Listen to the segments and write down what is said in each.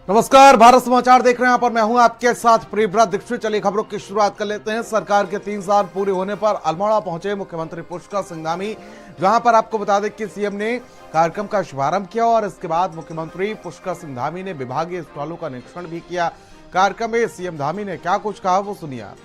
नमस्कार, भारत समाचार देख रहे हैं। यहाँ पर मैं हूं आपके साथ प्रियव्रत दीक्षित। चलिए खबरों की शुरुआत कर लेते हैं। सरकार के 3 साल पूरे होने पर अल्मोड़ा पहुंचे मुख्यमंत्री पुष्कर सिंह धामी, जहां पर आपको बता दें कि सीएम ने कार्यक्रम का शुभारंभ किया और इसके बाद मुख्यमंत्री पुष्कर सिंह धामी ने विभागीय स्टॉलों का निरीक्षण भी किया। कार्यक्रम में सीएम धामी ने क्या कुछ कहा, वो सुनिए आप।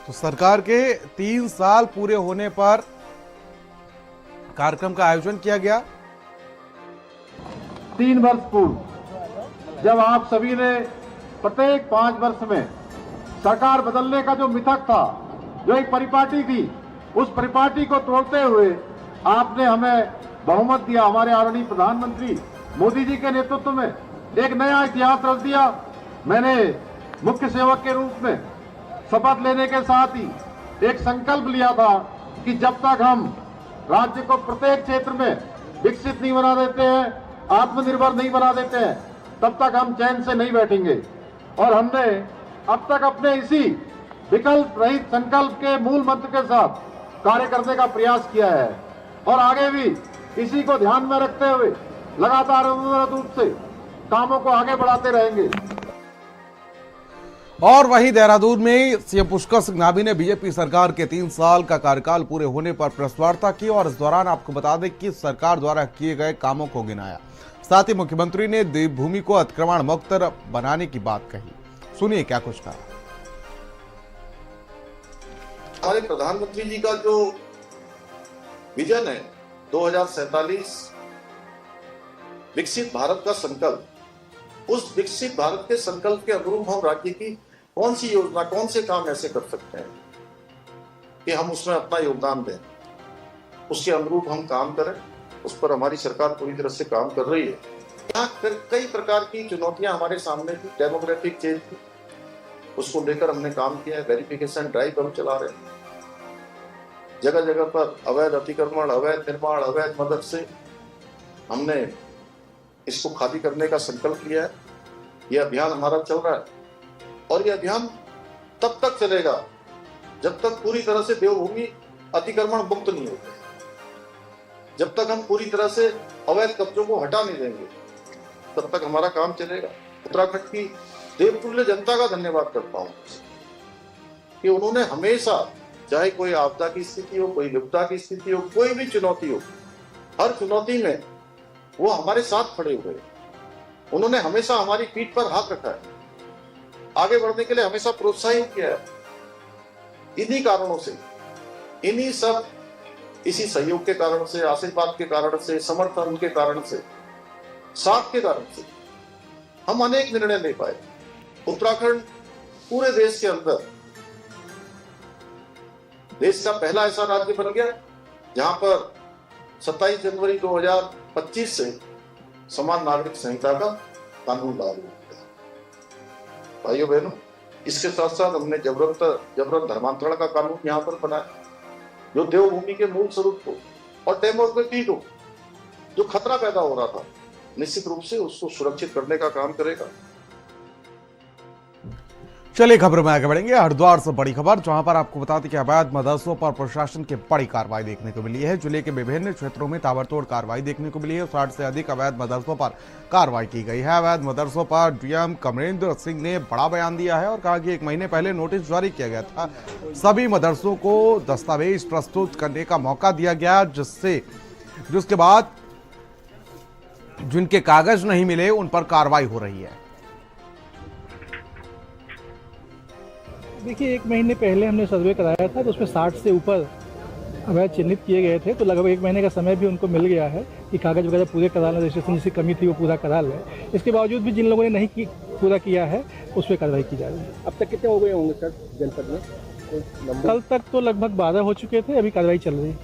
तो सरकार के 3 साल पूरे होने पर कार्यक्रम का आयोजन किया गया। 3 वर्ष पूर्व जब आप सभी ने प्रत्येक 5 वर्ष में सरकार बदलने का जो मिथक था, जो एक परिपाटी थी, उस परिपाटी को तोड़ते हुए आपने हमें बहुमत दिया। हमारे आदरणीय प्रधानमंत्री मोदी जी के नेतृत्व में एक नया इतिहास रच दिया। मैंने मुख्य सेवक के रूप में शपथ लेने के साथ ही एक संकल्प लिया था कि जब तक हम राज्य को प्रत्येक क्षेत्र में विकसित नहीं बना देते हैं, आत्मनिर्भर नहीं बना देते हैं, तब तक हम चैन से नहीं बैठेंगे। और हमने अब तक अपने इसी विकल्प रहित संकल्प के मूल मंत्र के साथ कार्य करने का प्रयास किया है और आगे भी इसी को ध्यान में रखते हुए लगातार रूप से कामों को आगे बढ़ाते रहेंगे। और वहीं देहरादून में सीएम पुष्कर सिंह धामी ने बीजेपी सरकार के 3 साल का कार्यकाल पूरे होने पर प्रेस वार्ता की और इस दौरान आपको बता दें कि सरकार द्वारा किए गए कामों को गिनाया। साथ ही मुख्यमंत्री ने देवभूमि को अतिक्रमण मुक्त बनाने की बात कही। सुनिए क्या कुछ कहा। हमारे प्रधानमंत्री जी का जो विजन है 2047 विकसित भारत का संकल्प, उस विकसित भारत के संकल्प के अनुरूप हम राज्य की कौन सी योजना, कौन से काम ऐसे कर सकते हैं कि हम उसमें अपना योगदान दें, उसके अनुरूप हम काम करें। उस पर हमारी सरकार पूरी तरह से काम कर रही है। यहाँ कई प्रकार की चुनौतियां हमारे सामने थी। डेमोग्राफिक चेंज थी, उसको लेकर हमने काम किया है। वेरिफिकेशन ड्राइव हम चला रहे हैं। जगह जगह पर अवैध अतिक्रमण, अवैध निर्माण, अवैध मदद से हमने इसको खाली करने का संकल्प लिया है। यह अभियान हमारा चल रहा है और यह अभियान तब तक चलेगा जब तक पूरी तरह से देवभूमि अतिक्रमण मुक्त नहीं होते, जब तक हम पूरी तरह से अवैध कब्जों को हटा नहीं देंगे, तब तक हमारा काम चलेगा। उत्तराखंड की देवतुल्य जनता का धन्यवाद करता हूं कि उन्होंने हमेशा, चाहे कोई आपदा की स्थिति हो, कोई विपदा की स्थिति हो, कोई भी चुनौती हो, हर चुनौती में वो हमारे साथ खड़े हुए। उन्होंने हमेशा हमारी पीठ पर हाथ रखा है, आगे बढ़ने के लिए हमेशा प्रोत्साहित किया है। इन्हीं कारणों से, इसी सहयोग के कारण से, आशीर्वाद के कारण से, समर्थन के कारण से, साथ के कारण से हम अनेक निर्णय ले पाए। उत्तराखंड पूरे देश के अंदर देश का पहला ऐसा राज्य बन गया जहां पर 27 जनवरी 2025 से समान नागरिक संहिता का कानून लागू हो गया। भाइयों बहनों, इसके साथ साथ हमने जबरन धर्मांतरण का कानून यहाँ पर बनाया, जो देवभूमि के मूल स्वरूप को और डेमोक्रेसी को जो खतरा पैदा हो रहा था, निश्चित रूप से उसको सुरक्षित करने का काम करेगा। चलिए खबर में आगे बढ़ेंगे। हरिद्वार से बड़ी खबर, जहां पर आपको बता दें कि अवैध मदरसों पर प्रशासन की बड़ी कार्रवाई देखने को मिली है। जिले के विभिन्न क्षेत्रों में ताबड़तोड़ कार्रवाई देखने को मिली है। 60 से अधिक अवैध मदरसों पर कार्रवाई की गई है। अवैध मदरसों पर डीएम कमरेंद्र सिंह ने बड़ा बयान दिया है और कहा कि 1 महीने पहले नोटिस जारी किया गया था। सभी मदरसों को दस्तावेज प्रस्तुत करने का मौका दिया गया, जिसके बाद जिनके कागज नहीं मिले उन पर कार्रवाई हो रही है। देखिए, 1 महीने पहले हमने सर्वे कराया था तो उसमें 60 से ऊपर अवैध चिन्हित किए गए थे। तो लगभग 1 महीने का समय भी उनको मिल गया है कि कागज वगैरह पूरे करा लें, रजिस्ट्रेशन जिसकी कमी थी वो पूरा करा लें। इसके बावजूद भी जिन लोगों ने नहीं पूरा किया है उस पर कार्रवाई की जा रही है। अब तक कितने हो गए होंगे सर जनपद में? कल तक तो लगभग 12 हो चुके थे, अभी कार्रवाई चल रही है।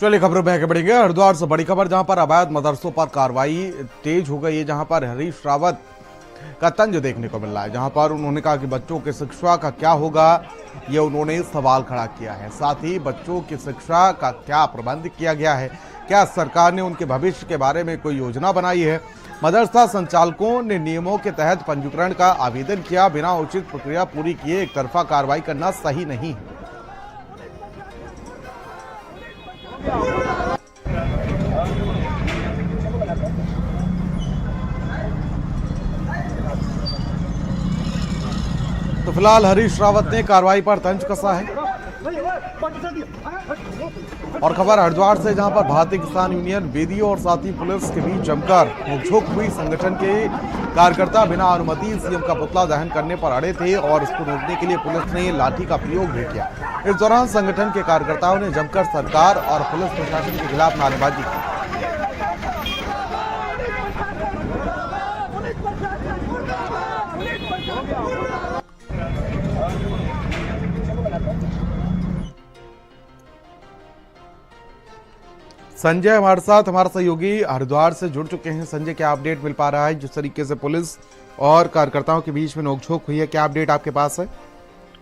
चलिए खबरों में आगे बढ़ेंगे। हरिद्वार से बड़ी खबर, जहां पर अवैध मदरसों पर कार्रवाई तेज हो गई है, जहां पर हरीश रावत का तंज देखने को मिल रहा है। जहां पर उन्होंने कहा कि बच्चों की शिक्षा का क्या होगा, ये उन्होंने सवाल खड़ा किया है। साथ ही बच्चों की शिक्षा का क्या प्रबंध किया गया है, क्या सरकार ने उनके भविष्य के बारे में कोई योजना बनाई है, मदरसा संचालकों ने नियमों के तहत पंजीकरण का आवेदन किया, बिना उचित प्रक्रिया पूरी किए एक तरफा कार्रवाई करना सही नहीं है। तो फिलहाल हरीश रावत ने कार्रवाई पर तंज कसा है। और खबर हरिद्वार से, जहां पर भारतीय किसान यूनियन, बीडीओ और साथी पुलिस के बीच जमकर नोकझोंक हुई। संगठन के कार्यकर्ता बिना अनुमति सीएम का पुतला दहन करने पर अड़े थे और इसको रोकने के लिए पुलिस ने लाठी का प्रयोग भी किया। इस दौरान संगठन के कार्यकर्ताओं ने जमकर सरकार और पुलिस प्रशासन के खिलाफ नारेबाजी की। संजय हमारे साथ, हमारे सहयोगी हरिद्वार से जुड़ चुके हैं। संजय, क्या अपडेट मिल पा रहा है? जिस तरीके से पुलिस और कार्यकर्ताओं के बीच में नोकझोंक हुई है, क्या अपडेट आपके पास है?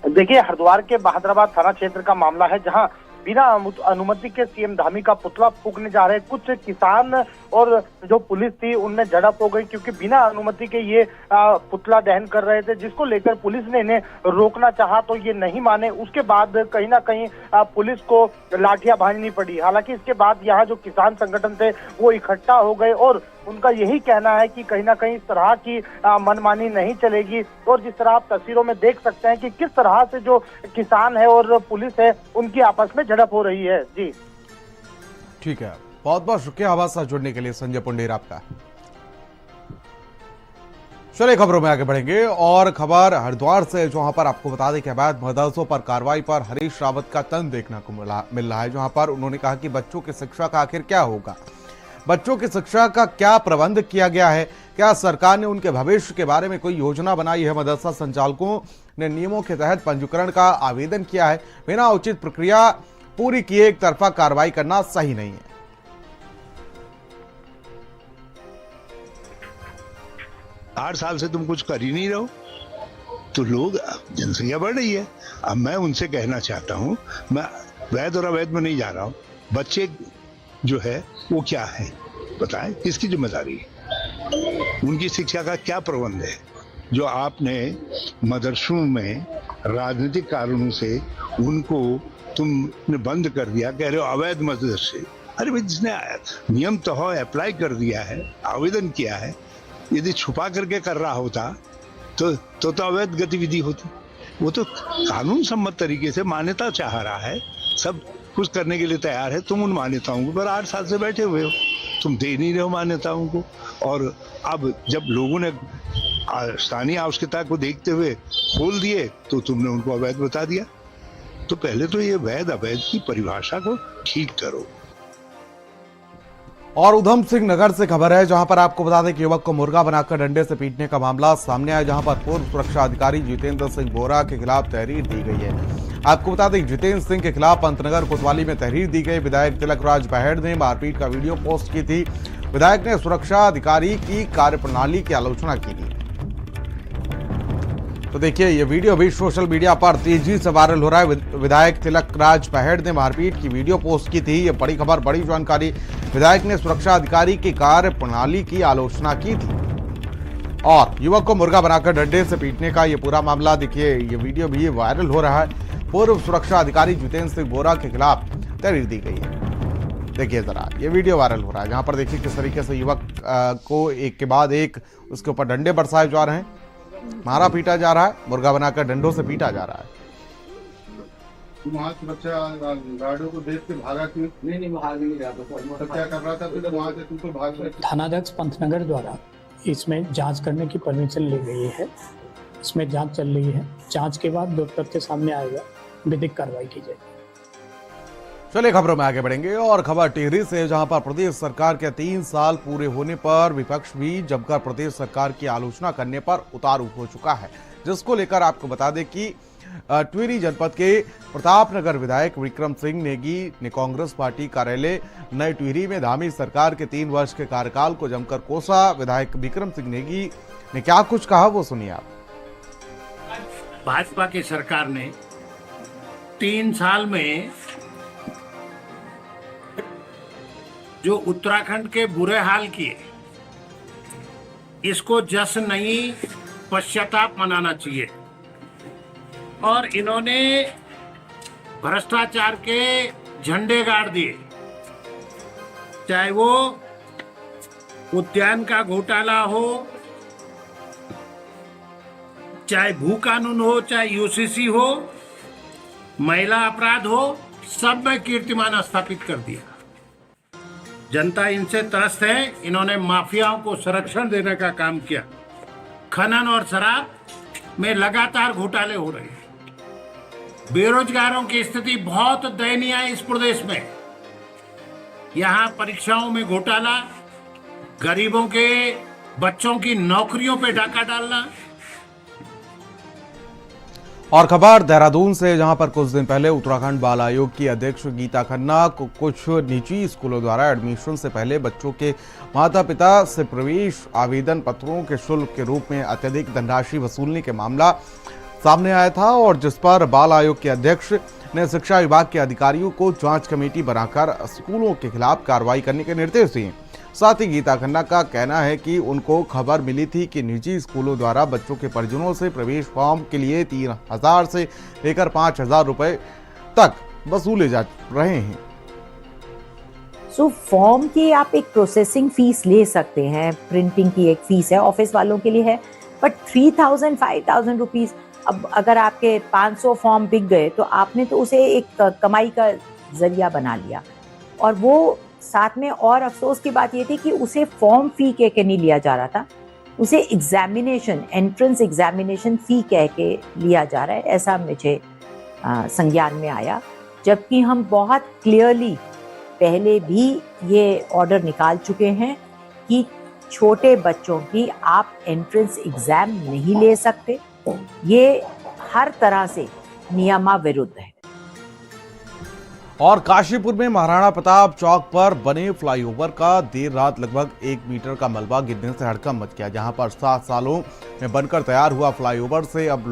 देखिए, हरिद्वार के बहादुराबाद थाना क्षेत्र का मामला है, जहां बिना अनुमति के सीएम धामी का पुतला फूंकने जा रहे कुछ किसान और जो पुलिस थी उनमें झड़प हो गई, क्योंकि बिना अनुमति के ये पुतला दहन कर रहे थे, जिसको लेकर पुलिस ने इन्हें रोकना चाहा तो ये नहीं माने। उसके बाद कहीं ना कहीं पुलिस को लाठियां भांजनी पड़ी। हालांकि इसके बाद यहाँ जो किसान संगठन थे वो इकट्ठा हो गए और उनका यही कहना है कि कहीं ना कहीं इस तरह की मनमानी नहीं चलेगी। और जिस तरह आप तस्वीरों में देख सकते हैं कि किस तरह से जो किसान है और पुलिस है उनकी आपस में झड़प हो रही है। जी ठीक है, बहुत बहुत शुक्रिया आवाज साथ जुड़ने के लिए संजय पुंडेर आपका। चलिए खबरों में आगे बढ़ेंगे और खबर हरिद्वार से, जहां पर आपको बता दें कि अवैध मदरसों पर कार्रवाई पर हरीश रावत का तंज देखने को मिल रहा है। जहां पर उन्होंने कहा कि बच्चों की शिक्षा का आखिर क्या होगा, बच्चों की शिक्षा का क्या प्रबंध किया गया है, क्या सरकार ने उनके भविष्य के बारे में कोई योजना बनाई है। मदरसा संचालकों ने नियमों के तहत पंजीकरण का आवेदन किया है, बिना उचित प्रक्रिया पूरी किए एक तरफा कार्रवाई करना सही नहीं है। 8 साल से तुम कुछ कर ही नहीं रहो, तो लोग, जनसंख्या बढ़ रही है। अब मैं उनसे कहना चाहता हूं, मैं वैध और अवैध में नहीं जा रहा हूं, बच्चे जो है वो क्या है बताएं, किसकी जिम्मेदारी है, उनकी शिक्षा का क्या प्रबंध है। जो आपने मदरसों में राजनीतिक कारणों से उनको तुमने बंद कर दिया, कह रहे हो अवैध मदरसे। अरे भाई, जिसने नियम तो अप्लाई कर दिया है, आवेदन किया है, यदि छुपा करके कर रहा होता तो अवैध गतिविधि होती। वो तो कानून सम्मत तरीके से मान्यता चाह रहा है, सब कुछ करने के लिए तैयार है। तुम उन मान्यताओं को पर 8 साल से बैठे हुए हो, तुम दे नहीं रहे हो मान्यताओं को। और अब जब लोगों ने स्थानीय आवश्यकता को देखते हुए खोल दिए तो तुमने उनको अवैध बता दिया। तो पहले तो ये वैध अवैध की परिभाषा को ठीक करो। और उधम सिंह नगर से खबर है, जहां पर आपको बता दें कि युवक को मुर्गा बनाकर डंडे से पीटने का मामला सामने आया, जहां पर पूर्व सुरक्षा अधिकारी जितेंद्र सिंह बोरा के खिलाफ तहरीर दी गई है। आपको बता दें जितेंद्र सिंह के खिलाफ पंतनगर कोतवाली में तहरीर दी गई। विधायक तिलक राज बहेड़ ने मारपीट का वीडियो पोस्ट की थी। विधायक ने सुरक्षा अधिकारी की कार्यप्रणाली की आलोचना की थी। तो देखिए, ये वीडियो भी सोशल मीडिया पर तेजी से वायरल हो रहा है। विधायक तिलक राज बहेड़ ने मारपीट की वीडियो पोस्ट की थी। ये बड़ी खबर, बड़ी जानकारी। विधायक ने सुरक्षा अधिकारी की कार्यप्रणाली की आलोचना की थी और युवक को मुर्गा बनाकर डंडे से पीटने का ये पूरा मामला, देखिए ये वीडियो भी वायरल हो रहा है। पूर्व सुरक्षा अधिकारी जितेंद्र सिंह बोरा के खिलाफ तहरीर दी गई है। देखिए जरा, ये वीडियो वायरल हो रहा है, जहां पर देखिए किस तरीके से युवक को एक के बाद एक उसके ऊपर डंडे बरसाए जा रहे हैं, मारा पीटा जा रहा है, मुर्गा बनाकर डंडों से पीटा जा रहा है। वहाँ सुरक्षा गार्डों को देख के भागा क्यों? नहीं भाग नहीं रहा था। तो क्या कर रहा था फिर वहाँ से? तुम तो भाग रहे थे। थानाध्यक्ष पंतनगर द्वारा इसमें जांच करने की परमिशन ली गई है। इसमें जांच चल रही है। जांच के बाद जो तथ्य सामने आएगा विधिक कार्रवाई की जाएगी। चलिए खबरों में आगे बढ़ेंगे और खबर टिहरी से, जहां पर प्रदेश सरकार के 3 साल पूरे होने पर विपक्ष भी जमकर प्रदेश सरकार की आलोचना करने पर उतारू हो चुका है, जिसको लेकर आपको बता दें कि टिहरी जनपद के प्रतापनगर विधायक विक्रम सिंह नेगी ने कांग्रेस पार्टी कार्यालय नई टिहरी में धामी सरकार के 3 वर्ष के कार्यकाल को जमकर कोसा। विधायक विक्रम सिंह नेगी ने क्या कुछ कहा, वो सुनिए आप। भाजपा की सरकार ने 3 साल में जो उत्तराखंड के बुरे हाल किए, इसको जश्न नहीं, पश्चाताप मनाना चाहिए। और इन्होंने भ्रष्टाचार के झंडे गाड़ दिए, चाहे वो उद्यान का घोटाला हो, चाहे भू कानून हो, चाहे यूसीसी हो, महिला अपराध हो, सब में कीर्तिमान स्थापित कर दिया। जनता इनसे त्रस्त है। इन्होंने माफियाओं को संरक्षण देने का काम किया। खनन और शराब में लगातार घोटाले हो रहे हैं। बेरोजगारों की स्थिति बहुत दयनीय है इस प्रदेश में। यहाँ परीक्षाओं में घोटाला, गरीबों के बच्चों की नौकरियों पे डाका डालना। और खबर देहरादून से, जहां पर कुछ दिन पहले उत्तराखंड बाल आयोग की अध्यक्ष गीता खन्ना को कुछ निजी स्कूलों द्वारा एडमिशन से पहले बच्चों के माता पिता से प्रवेश आवेदन पत्रों के शुल्क के रूप में अत्यधिक धनराशि वसूलने के मामला सामने आया था, और जिस पर बाल आयोग के अध्यक्ष ने शिक्षा विभाग के अधिकारियों को जांच कमेटी बनाकर स्कूलों के खिलाफ कार्रवाई करने के निर्देश दिए। साथ ही गीता खन्ना का कहना है कि उनको खबर मिली थी कि निजी स्कूलों द्वारा बच्चों के परिजनों से प्रवेश फॉर्म के लिए 3,000 से लेकर 5,000 रुपए तक वसूले जा रहे हैं। फॉर्म की आप एक प्रोसेसिंग फीस ले सकते हैं, प्रिंटिंग की एक फीस है, ऑफिस वालों के लिए है, बट 3,000 5,000 रुपीज, अब अगर आपके 500 फॉर्म बिक गए तो आपने तो उसे एक कमाई का जरिया बना लिया। और वो साथ में और अफसोस की बात ये थी कि उसे फॉर्म फी कह के नहीं लिया जा रहा था, उसे एग्जामिनेशन, एंट्रेंस एग्जामिनेशन फी कह के लिया जा रहा है, ऐसा मुझे संज्ञान में आया। जबकि हम बहुत क्लियरली पहले भी ये ऑर्डर निकाल चुके हैं कि छोटे बच्चों की आप एंट्रेंस एग्जाम नहीं ले सकते, ये हर तरह से नियमाविरुद्ध है। और काशीपुर में महाराणा प्रताप चौक पर बने फ्लाईओवर का देर रात लगभग 1 मीटर का मलबा गिरने से हड़कंप मच गया, जहां पर 7 सालों में बनकर तैयार हुआ फ्लाईओवर से अब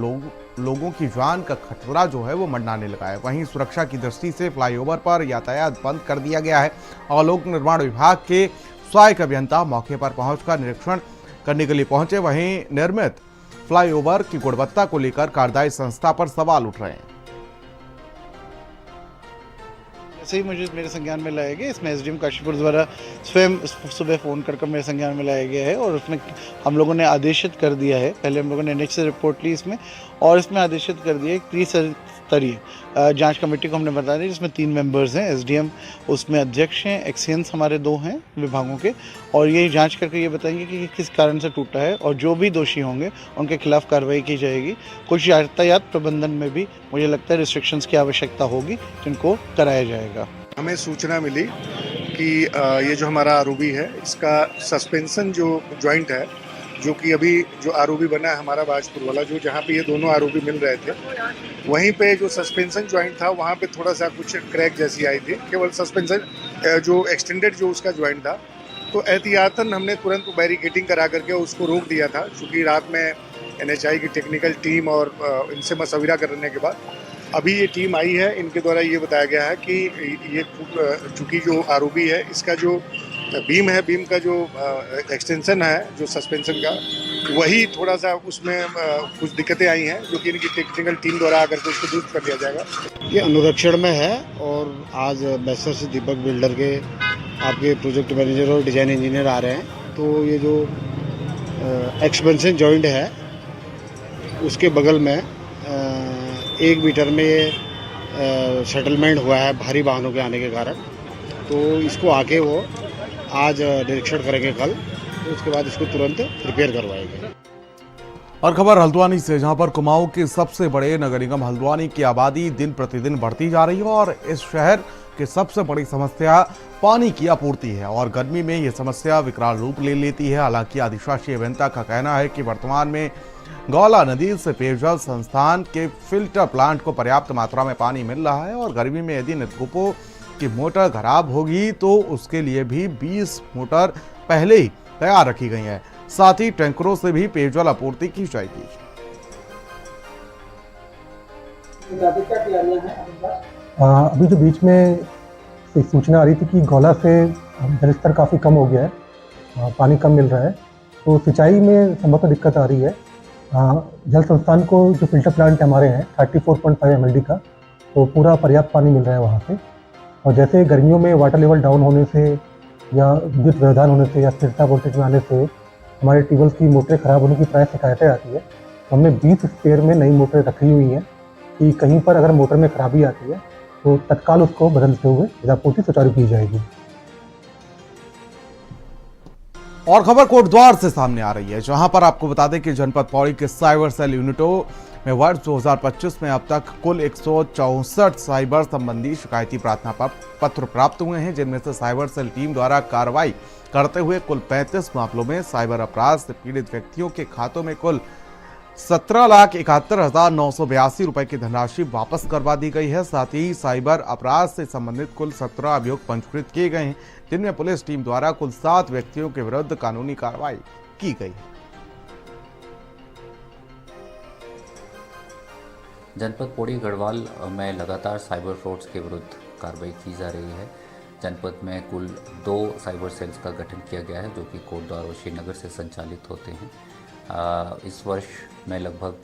लोगों की जान का खतरा जो है वो मंडराने लगा है। वहीं सुरक्षा की दृष्टि से फ्लाईओवर पर यातायात बंद कर दिया गया है और लोक निर्माण विभाग के सहायक अभियंता मौके पर पहुंचकर निरीक्षण करने के लिए पहुंचे। वहीं निर्मित फ्लाईओवर की गुणवत्ता को लेकर कार्यदायी संस्था पर सवाल उठ रहे हैं। ऐसे ही मुझे मेरे संज्ञान में लाया गया। इसमें एसडीएम काशीपुर द्वारा स्वयं सुबह फ़ोन कर मेरे संज्ञान में लाया गया है और उसमें हम लोगों ने आदेशित कर दिया है। पहले हम लोगों ने एनएच से रिपोर्ट ली इसमें, और इसमें आदेशित कर दिया एक त्रिस्तरीय जांच कमेटी को हमने बता दिया, जिसमें 3 मेंबर्स हैं। एसडीएम उसमें अध्यक्ष हैं, एक्सीएंस हमारे 2 हैं विभागों के, और ये जांच करके ये बताएंगे कि किस कारण से टूटा है, और जो भी दोषी होंगे उनके खिलाफ कार्रवाई की जाएगी। कुछ यातायात प्रबंधन में भी मुझे लगता है रिस्ट्रिक्शंस की आवश्यकता होगी, जिनको कराया जाएगा। हमें सूचना मिली कि ये जो हमारा आरओबी है, इसका सस्पेंशन जो जॉइंट है, जो कि अभी जो आरओबी बना है हमारा बाजपुर वाला, जो जहाँ पे ये दोनों आरओबी मिल रहे थे, वहीं पे जो सस्पेंशन जॉइंट था वहाँ पे थोड़ा सा कुछ क्रैक जैसी आई थी। केवल सस्पेंशन जो एक्सटेंडेड जो उसका जॉइंट था, तो एहतियातन हमने तुरंत बैरिकेटिंग करा करके उसको रोक दिया था। चूँकि रात में एनएचआई की टेक्निकल टीम और इनसे मशविरा करने के बाद अभी ये टीम आई है। इनके द्वारा ये बताया गया है कि ये चूँकि जो आरओबी है, इसका जो बीम है, बीम का जो एक्सटेंशन है जो सस्पेंशन का, वही थोड़ा सा उसमें कुछ दिक्कतें आई हैं, जो कि इनकी टेक्निकल टीम द्वारा आकर के उसको दुरुस्त कर दिया जाएगा। ये अनुरक्षण में है, और आज मैसर्स दीपक बिल्डर के आपके प्रोजेक्ट मैनेजर और डिज़ाइन इंजीनियर आ रहे हैं। तो ये जो एक्सपेंशन जॉइंट है उसके बगल में 1 मीटर में ये सेटलमेंट हुआ है भारी वाहनों के आने के कारण। तो इसको आके वो आज निरीक्षण करेंगे कल, तो उसके बाद इसको तुरंत रिपेयर करवाएंगे। और खबर हल्द्वानी से, जहां पर कुमाऊं के सबसे बड़े नगर निगम हल्द्वानी की आबादी दिन प्रतिदिन बढ़ती जा रही है और इस शहर की सबसे बड़ी समस्या पानी की आपूर्ति है, और गर्मी में ये समस्या विकराल रूप ले लेती है। हालांकि आदिशासी अभियंता का कहना है कि वर्तमान में गौला नदी से पेयजल संस्थान के फिल्टर प्लांट को पर्याप्त मात्रा में पानी मिल रहा है, और गर्मी में यदि नलकूपों की मोटर खराब होगी तो उसके लिए भी 20 मोटर पहले ही तैयार रखी गई है। साथ ही टैंकरों से भी पेयजल आपूर्ति की जाएगी। अभी जो बीच में सूचना आ रही थी कि गौला से जलस्तर काफ़ी कम हो गया है, पानी कम मिल रहा है, तो सिंचाई में संभवतः दिक्कत आ रही है। जल संस्थान को जो फिल्टर प्लांट हमारे हैं 34.5 mld का, तो पूरा पर्याप्त पानी मिल रहा है वहाँ से। और जैसे गर्मियों में वाटर लेवल डाउन होने से या विद्युत व्यवधान होने से या स्थिरता वोल्टेज में आने से हमारे ट्यूबवेल्स की मोटरें खराब होने की प्राय शिकायतें आती है। तो हमने 20 स्पेयर में नई मोटरें रखी हुई हैं कि कहीं पर अगर मोटर में खराबी आती है तो तत्काल उसको बदलते हुए जलापूर्ति सुचारू की जाएगी। और खबर कोटद्वार से सामने आ रही है, जहां पर आपको बता दें कि जनपद पौड़ी के साइबर सेल यूनिटों में वर्ष 2025 में अब तक कुल 164 साइबर संबंधी शिकायती प्रार्थना पत्र प्राप्त हुए हैं, जिनमें से साइबर सेल टीम द्वारा कार्रवाई करते हुए कुल 35 मामलों में साइबर अपराध से पीड़ित व्यक्तियों के खातों में कुल 17,71,982 रुपए की धनराशि वापस करवा दी गई है। साथ ही साइबर अपराध से संबंधित कुल 17 अभियोग पंजीकृत किए गए हैं, जिनमें पुलिस टीम द्वारा कुल 7 व्यक्तियों के विरुद्ध कानूनी कार्रवाई की गई है। जनपद पौड़ी गढ़वाल में लगातार साइबर फ्रॉड्स के विरुद्ध कार्रवाई की जा रही है। जनपद में कुल 2 साइबर सेल्स का गठन किया गया है, जो कि कोटद्वार और श्रीनगर से संचालित होते हैं। इस वर्ष में लगभग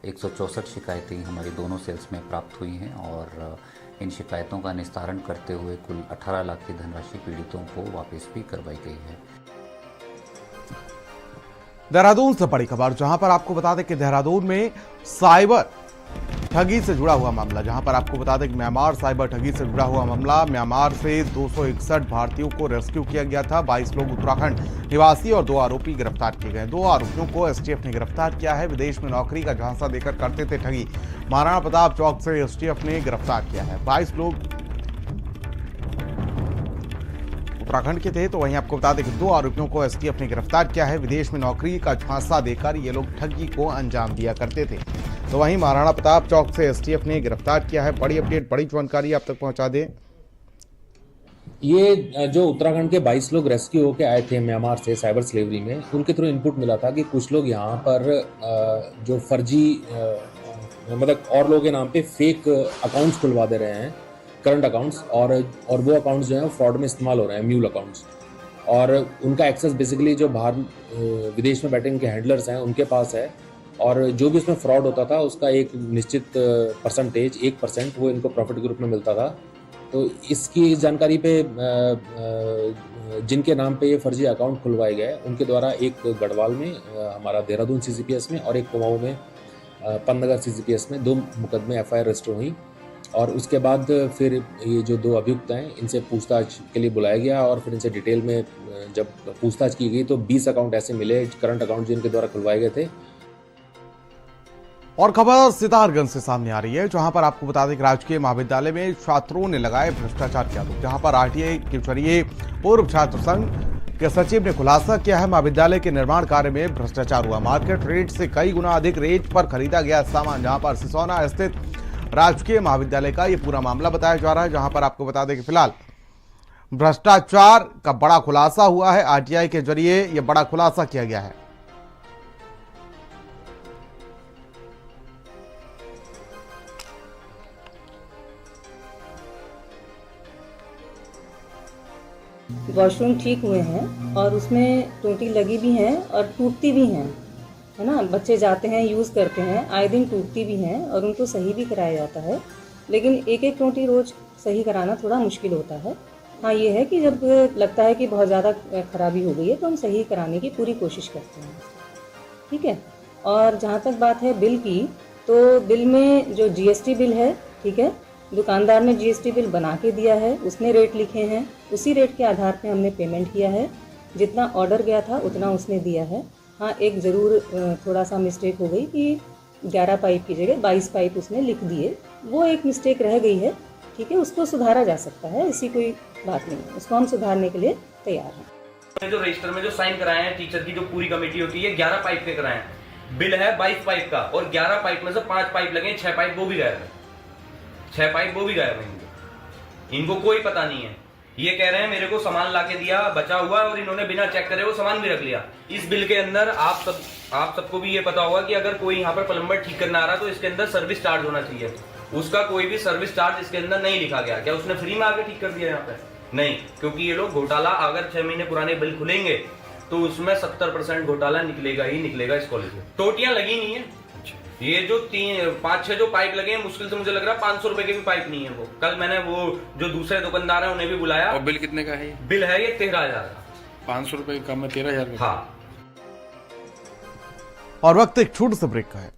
164 शिकायतें हमारी दोनों सेल्स में प्राप्त हुई हैं और इन शिकायतों का निस्तारण करते हुए कुल 18 लाख की धनराशि पीड़ितों को वापस भी करवाई गई है। देहरादून से बड़ी खबर, जहां पर आपको बता दें कि देहरादून में साइबर ठगी से जुड़ा हुआ मामला, जहां पर आपको बता दें कि म्यांमार साइबर ठगी से जुड़ा हुआ मामला। म्यांमार से 261 भारतीयों को रेस्क्यू किया गया था। 22 लोग उत्तराखंड निवासी और 2 आरोपी गिरफ्तार किए गए। 2 आरोपियों को एसटीएफ ने गिरफ्तार किया है। विदेश में नौकरी का झांसा देकर करते थे ठगी। महाराणा प्रताप चौक से एसटीएफ ने गिरफ्तार किया है। 22 लोग उत्तराखंड के थे, तो वहीं आपको बता दें कि 2 आरोपियों को एसटीएफ ने गिरफ्तार किया है। विदेश में नौकरी का झांसा देकर ये लोग ठगी को अंजाम दिया करते थे। तो वहीं महाराणा प्रताप चौक से एसटीएफ ने गिरफ्तार किया है। बड़ी अपडेट, बड़ी जानकारी आप तक पहुंचा दें। ये जो उत्तराखंड के 22 लोग रेस्क्यू होकर आए थे म्यांमार से साइबर स्लेवरी में, उनके थ्रू इनपुट मिला था कि कुछ लोग यहाँ पर जो फर्जी मतलब और लोगों के नाम पे फेक अकाउंट्स खुलवा दे रहे हैं, करंट अकाउंट्स, और वो अकाउंट्स जो हैं फ्रॉड में इस्तेमाल हो रहे हैं, म्यूल अकाउंट्स। और उनका एक्सेस बेसिकली जो बाहर विदेश में बैठे उनके हैंडलर्स हैं उनके पास है, और जो भी उसमें फ्रॉड होता था उसका एक निश्चित परसेंटेज 1% वो इनको प्रॉफिट के रूप में मिलता था। तो इसकी जानकारी पे जिनके नाम पे ये फर्जी अकाउंट खुलवाए गए उनके द्वारा एक गढ़वाल में हमारा देहरादून सीसीपीएस में और एक कुमाऊं में पंतनगर सीसीपीएस में 2 मुकदमे एफआईआर रजिस्टर हुई। और उसके बाद फिर ये जो 2 अभियुक्त हैं इनसे पूछताछ के लिए बुलाया गया और फिर इनसे डिटेल में जब पूछताछ की गई तो 20 अकाउंट ऐसे मिले, करंट अकाउंट जिनके द्वारा खुलवाए गए थे। और खबर सितारगंज से सामने आ रही है, जहां पर आपको बता दें कि राजकीय महाविद्यालय में छात्रों ने लगाए भ्रष्टाचार के आरोप। जहां पर आरटीआई के जरिए पूर्व छात्र संघ के सचिव ने खुलासा किया है, महाविद्यालय के निर्माण कार्य में भ्रष्टाचार हुआ। मार्केट रेट से कई गुना अधिक रेट पर खरीदा गया सामान। जहां पर सिसोना स्थित राजकीय महाविद्यालय का ये पूरा मामला बताया जा रहा है, जहां पर आपको बता दें कि फिलहाल भ्रष्टाचार का बड़ा खुलासा हुआ है। आरटीआई के जरिए यह बड़ा खुलासा किया गया है। वॉशरूम ठीक हुए हैं और उसमें टूटी लगी भी हैं और टूटती भी हैं, है ना। बच्चे जाते हैं, यूज़ करते हैं, आए दिन टूटती भी हैं और उनको सही भी कराया जाता है। लेकिन एक टूटी रोज़ सही कराना थोड़ा मुश्किल होता है। हाँ, ये है कि जब लगता है कि बहुत ज़्यादा खराबी हो गई है तो हम सही कराने की पूरी कोशिश करते हैं, ठीक है। और जहाँ तक बात है बिल की, तो बिल में जो जीएसटी बिल है, ठीक है, दुकानदार ने जीएसटी बिल बना के दिया है, उसने रेट लिखे हैं, उसी रेट के आधार पे हमने पेमेंट किया है। जितना ऑर्डर गया था उतना उसने दिया है। हाँ, एक ज़रूर थोड़ा सा मिस्टेक हो गई कि 11 पाइप की जगह 22 पाइप उसने लिख दिए, वो एक मिस्टेक रह गई है, ठीक है। उसको सुधारा जा सकता है, ऐसी कोई बात नहीं है, उसको हम सुधारने के लिए तैयार हैं। जो रजिस्टर में जो साइन कराए हैं टीचर की जो पूरी कमेटी होती है 11 पाइप के कराए हैं। बिल है 22 पाइप का और 11 पाइप में से 5 पाइप लगे, 6 पाइप वो भी गायब है, 6 पाइप वो भी गायब है। इनको कोई पता नहीं है। ये कह रहे हैं मेरे को सामान लाके दिया बचा हुआ और इन्होंने बिना चेक करे वो सामान भी रख लिया। इस बिल के अंदर आप सबको भी ये पता होगा कि अगर कोई यहाँ पर प्लम्बर ठीक करना आ रहा तो इसके अंदर सर्विस चार्ज होना चाहिए। उसका कोई भी सर्विस चार्ज इसके अंदर नहीं लिखा गया। क्या उसने फ्री में आके ठीक कर दिया यहाँ पे? नहीं, क्योंकि ये लोग घोटाला, अगर 6 महीने पुराने बिल खुलेंगे तो उसमें 70% घोटाला निकलेगा ही निकलेगा इस कॉलेज में। टोटियां लगी नहीं है, ये जो 5-6 जो पाइप लगे हैं, मुश्किल से मुझे लग रहा है 500 रुपए के भी पाइप नहीं है वो। कल मैंने वो जो दूसरे दुकानदार है उन्हें भी बुलाया। और बिल कितने का है? बिल है ये 13,000 का। 500 रुपए कम है, 13,000 का। हाँ। और वक्त एक छोटे से ब्रेक का है।